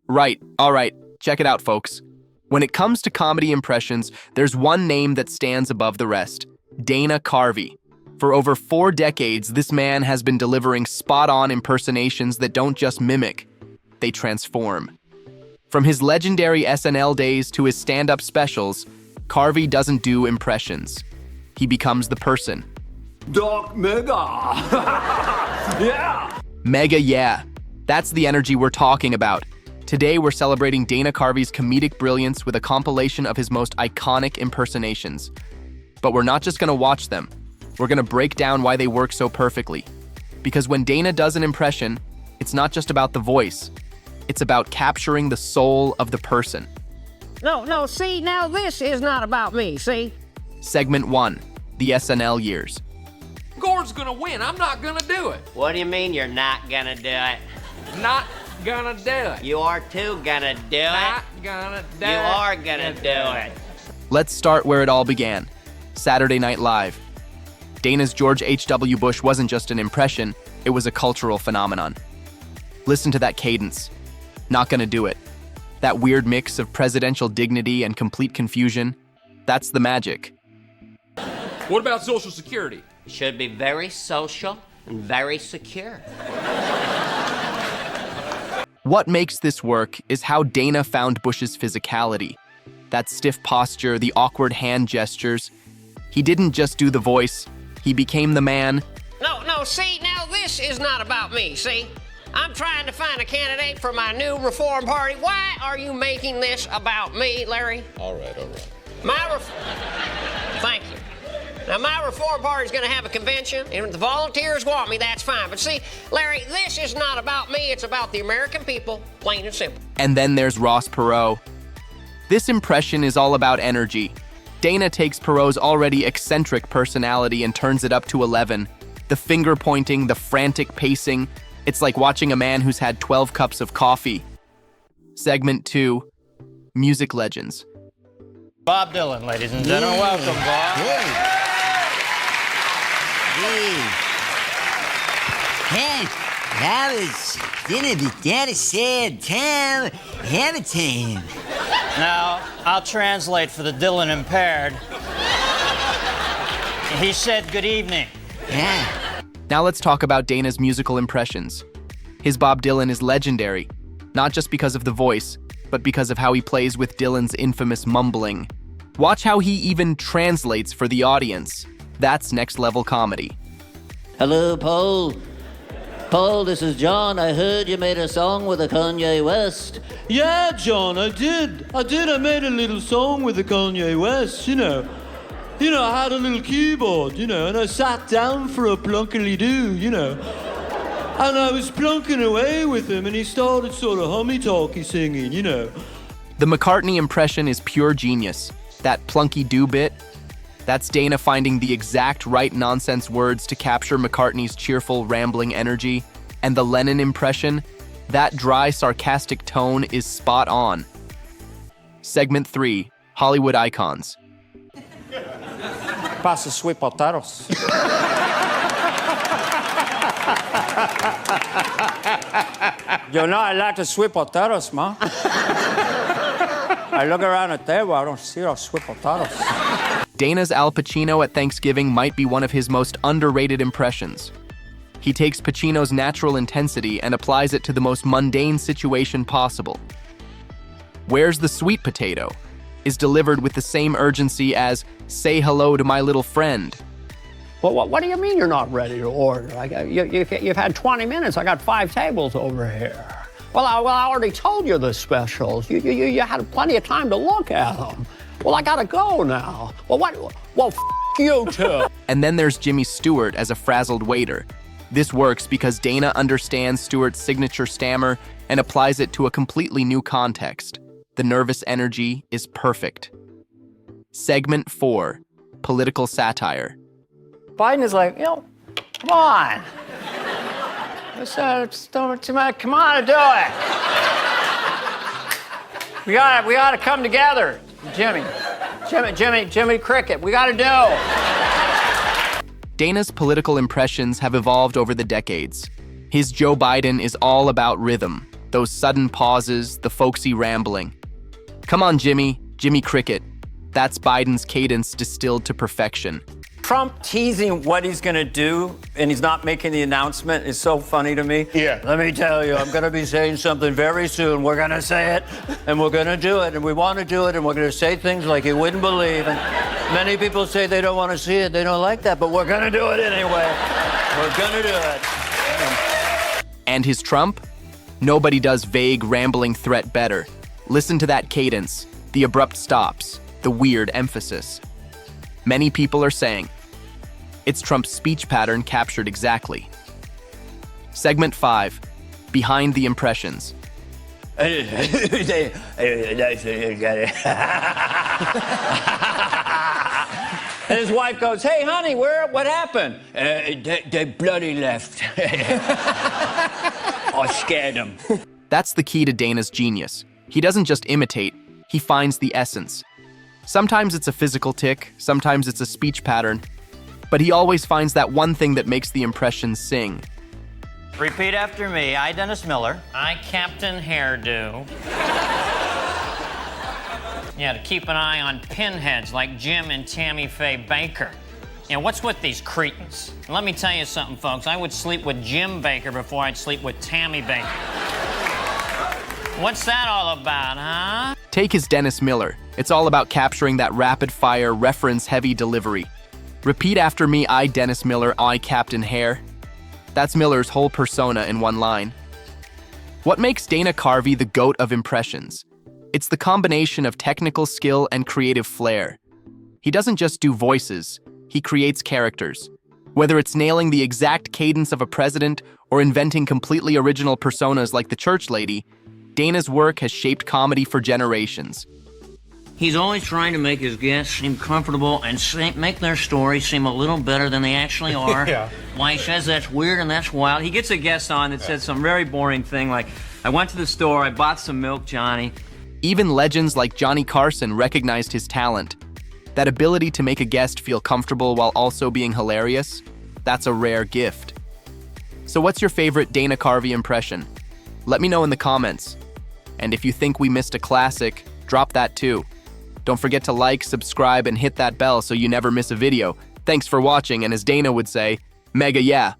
Right, all right, check it out, folks. When it comes to comedy impressions, there's one name that stands above the rest: Dana Carvey. For over 4 decades, this man has been delivering spot-on impersonations that don't just mimic, they transform. From his legendary SNL days to his stand-up specials, Carvey doesn't do impressions. He becomes the person. Doc Mega! Yeah! Mega, yeah. That's the energy we're talking about. Today, we're celebrating Dana Carvey's comedic brilliance with a compilation of his most iconic impersonations. But we're not just gonna watch them. We're gonna break down why they work so perfectly. Because when Dana does an impression, it's not just about the voice. It's about capturing the soul of the person. No, see, now this is not about me, see? Segment 1, the SNL years. Gord's gonna win. I'm not gonna do it. What do you mean you're not gonna do it? Not gonna do it. You are too gonna do Not it. gonna do it. You are gonna do it. Let's start where it all began. Saturday Night Live. Dana's George H.W. Bush wasn't just an impression, it was a cultural phenomenon. Listen to that cadence. Not gonna do it. That weird mix of presidential dignity and complete confusion. That's the magic. What about Social Security? You should be very social and very secure. What makes this work is how Dana found Bush's physicality. That stiff posture, the awkward hand gestures. He didn't just do the voice, he became the man. No, see, now this is not about me, see? I'm trying to find a candidate for my new Reform Party. Why are you making this about me, Larry? All right. Thank you. Now, my Reform Party's gonna have a convention, and if the volunteers want me, that's fine. But see, Larry, this is not about me, it's about the American people, plain and simple. And then there's Ross Perot. This impression is all about energy. Dana takes Perot's already eccentric personality and turns it up to 11. The finger pointing, the frantic pacing. It's like watching a man who's had 12 cups of coffee. Segment 2, music legends. Bob Dylan, ladies and gentlemen. Welcome, Bob. Hey, that was gonna be that a sad time, have a time. Now, I'll translate for the Dylan impaired. He said good evening. Yeah. Now let's talk about Dana's musical impressions. His Bob Dylan is legendary, not just because of the voice, but because of how he plays with Dylan's infamous mumbling. Watch how he even translates for the audience. That's next-level comedy. Hello, Paul. Paul, this is John. I heard you made a song with a Kanye West. Yeah, John, I did. I made a little song with the Kanye West, you know. I had a little keyboard, and I sat down for a plunkily-doo, And I was plunking away with him, and he started sort of hummy-talky singing, The McCartney impression is pure genius. That plunky-doo bit, that's Dana finding the exact right nonsense words to capture McCartney's cheerful, rambling energy. And the Lennon impression, that dry, sarcastic tone is spot on. Segment 3, Hollywood icons. Pasa sweet potatoes. I like the sweet potatoes, ma. I look around the table, I don't see those sweet potatoes. Dana's Al Pacino at Thanksgiving might be one of his most underrated impressions. He takes Pacino's natural intensity and applies it to the most mundane situation possible. Where's the sweet potato? Is delivered with the same urgency as, say hello to my little friend. Well, what do you mean you're not ready to order? You've had 20 minutes. I got 5 tables over here. Well, I already told you the specials. You had plenty of time to look at them. Well, I gotta go now. Well, f you too. And then there's Jimmy Stewart as a frazzled waiter. This works because Dana understands Stewart's signature stammer and applies it to a completely new context. The nervous energy is perfect. Segment 4, political satire. Biden is like, come on. Come on and do it. We gotta come together. Jimmy Cricket, we gotta do. Dana's political impressions have evolved over the decades. His Joe Biden is all about rhythm, Those sudden pauses, the folksy rambling. Come on, Jimmy Cricket. That's Biden's cadence distilled to perfection. Trump teasing what he's going to do, and he's not making the announcement, is so funny to me. Yeah. Let me tell you, I'm going to be saying something very soon. We're going to say it, and we're going to do it, and we want to do it, and we're going to say things like you wouldn't believe. And many people say they don't want to see it, they don't like that, but we're going to do it anyway. We're going to do it. And his Trump? Nobody does vague, rambling threat better. Listen to that cadence, the abrupt stops, the weird emphasis. Many people are saying, it's Trump's speech pattern captured exactly. Segment 5, Behind the Impressions. And his wife goes, hey, honey, what happened? They bloody left. I scared them. That's the key to Dana's genius. He doesn't just imitate, he finds the essence. Sometimes it's a physical tic, sometimes it's a speech pattern, but he always finds that one thing that makes the impressions sing. Repeat after me. I, Dennis Miller. I, Captain Hairdo. Yeah, to keep an eye on pinheads like Jim and Tammy Faye Baker. You know, what's with these cretins? Let me tell you something, folks. I would sleep with Jim Baker before I'd sleep with Tammy Baker. What's that all about, huh? Take his Dennis Miller. It's all about capturing that rapid-fire, reference-heavy delivery. Repeat after me, I, Dennis Miller, I, Captain Hair. That's Miller's whole persona in one line. What makes Dana Carvey the GOAT of impressions? It's the combination of technical skill and creative flair. He doesn't just do voices, he creates characters. Whether it's nailing the exact cadence of a president or inventing completely original personas like the church lady, Dana's work has shaped comedy for generations. He's always trying to make his guests seem comfortable and make their story seem a little better than they actually are. Yeah. Why he says that's weird and that's wild. He gets a guest on that says some very boring thing like, I went to the store, I bought some milk, Johnny. Even legends like Johnny Carson recognized his talent. That ability to make a guest feel comfortable while also being hilarious, that's a rare gift. So what's your favorite Dana Carvey impression? Let me know in the comments. And if you think we missed a classic, drop that too. Don't forget to like, subscribe, and hit that bell so you never miss a video. Thanks for watching, and as Dana would say, mega yeah.